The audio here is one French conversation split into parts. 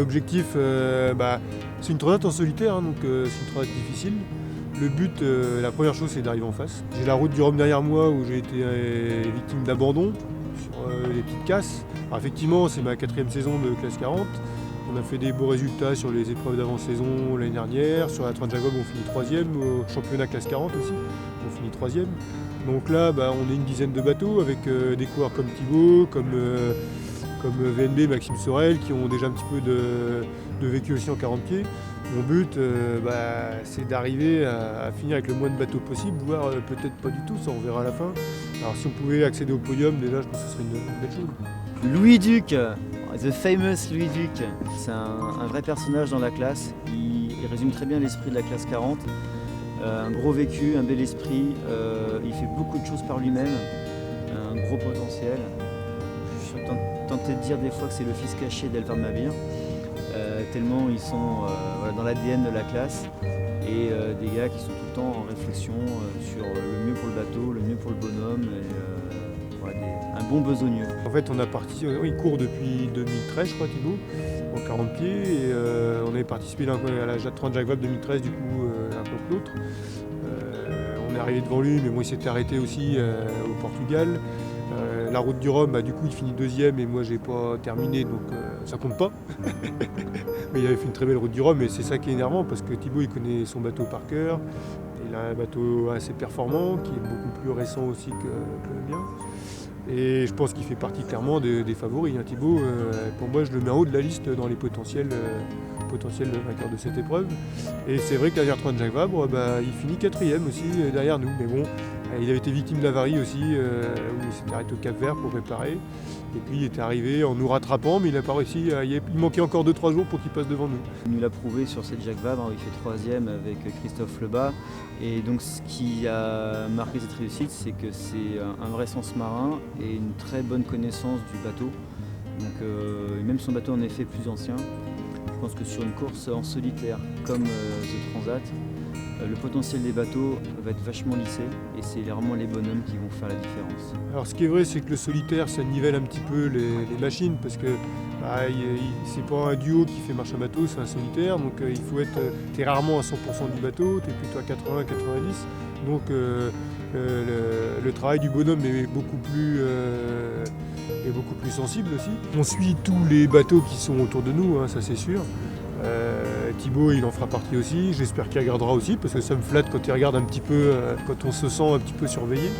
L'objectif, c'est une transat en solitaire, hein, donc c'est une transat difficile. Le but, la première chose, c'est d'arriver en face. J'ai la route du Rhum derrière moi où j'ai été victime d'abandon sur les petites casses. Alors, effectivement, c'est ma 4e saison de classe 40. On a fait des beaux résultats sur les épreuves d'avant-saison l'année dernière. Sur la Trans Jacob, on finit 3e. Au championnat classe 40 aussi, on finit 3e. Donc là, on est une dizaine de bateaux avec des coureurs comme Thibaut, comme VNB, Maxime Sorel, qui ont déjà un petit peu de vécu aussi en 40 pieds. Mon but, c'est d'arriver à finir avec le moins de bateaux possible, voire peut-être pas du tout, ça on verra à la fin. Alors si on pouvait accéder au podium, déjà je pense que ce serait une belle chose. Louis Duc, the famous Louis Duc, c'est un vrai personnage dans la classe, il résume très bien l'esprit de la classe 40. Un gros vécu, un bel esprit, il fait beaucoup de choses par lui-même, un gros potentiel. Je suis tenté de dire des fois que c'est le fils caché d'Elvard Mabir, tellement ils sont dans l'ADN de la classe et des gars qui sont tout le temps en réflexion sur le mieux pour le bateau, le mieux pour le bonhomme, et, un bon besogneux. En fait il court depuis 2013 je crois Thibaut, en 40 pieds, et on avait participé à la Trans Jacob 2013 du coup l'un contre l'autre. On est arrivé devant lui, mais moi il s'était arrêté aussi au Portugal. La route du Rhum, du coup il finit 2e et moi j'ai pas terminé, donc ça compte pas. Mais il avait fait une très belle route du Rhum, et c'est ça qui est énervant parce que Thibaut il connaît son bateau par cœur. Il a un bateau assez performant qui est beaucoup plus récent aussi que le mien. Et je pense qu'il fait partie clairement des favoris. Hein. Thibaut, pour moi, je le mets en haut de la liste dans les potentiels vainqueurs de cette épreuve. Et c'est vrai que derrière Trans Jacques Vabre, il finit 4e aussi derrière nous. Mais bon, il avait été victime d'avarie aussi, où il s'était arrêté au Cap Vert pour préparer. Et puis il était arrivé en nous rattrapant, mais il n'a pas réussi. Il manquait encore 2-3 jours pour qu'il passe devant nous. Il nous l'a prouvé sur cette Jacques Vabre, il fait 3e avec Christophe Lebas. Et donc ce qui a marqué cette réussite, c'est que c'est un vrai sens marin et une très bonne connaissance du bateau. Donc même son bateau en effet plus ancien, je pense que sur une course en solitaire comme The Transat, le potentiel des bateaux va être vachement lissé et c'est vraiment les bonhommes qui vont faire la différence. Alors ce qui est vrai, c'est que le solitaire, ça nivelle un petit peu les machines parce que c'est pas un duo qui fait marche à bateau, c'est un solitaire, donc il faut être, t'es rarement à 100% du bateau, t'es plutôt à 80-90, donc le travail du bonhomme est beaucoup plus sensible aussi. On suit tous les bateaux qui sont autour de nous, hein, ça c'est sûr. Thibaut il en fera partie aussi, j'espère qu'il regardera aussi parce que ça me flatte quand il regarde un petit peu, quand on se sent un petit peu surveillé.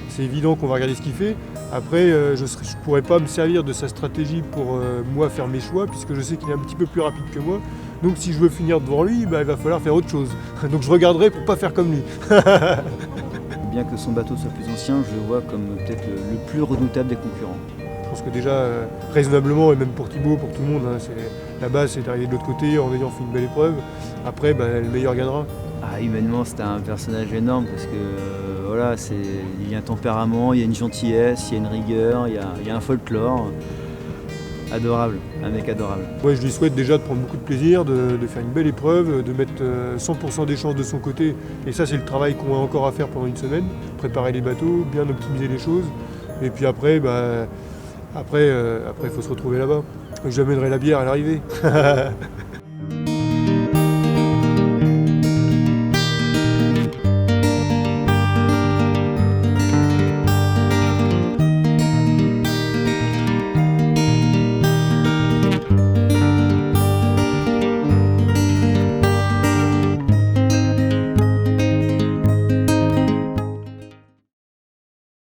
C'est évident qu'on va regarder ce qu'il fait. Après je ne pourrais pas me servir de sa stratégie pour moi faire mes choix puisque je sais qu'il est un petit peu plus rapide que moi. Donc si je veux finir devant lui, il va falloir faire autre chose. Donc je regarderai pour ne pas faire comme lui. Bien que son bateau soit plus ancien, je le vois comme peut-être le plus redoutable des concurrents. Je pense que déjà, raisonnablement, et même pour Thibaut, pour tout le monde, hein, la base c'est d'arriver de l'autre côté en ayant fait une belle épreuve. Après, le meilleur gagnera. Humainement, c'était un personnage énorme parce que il y a un tempérament, il y a une gentillesse, il y a une rigueur, il y a un folklore. Adorable, un mec adorable. Moi, je lui souhaite déjà de prendre beaucoup de plaisir, de faire une belle épreuve, de mettre 100% des chances de son côté. Et ça, c'est le travail qu'on a encore à faire pendant une semaine. Préparer les bateaux, bien optimiser les choses. Et puis après, il faut se retrouver là-bas. Je lui amènerai la bière à l'arrivée.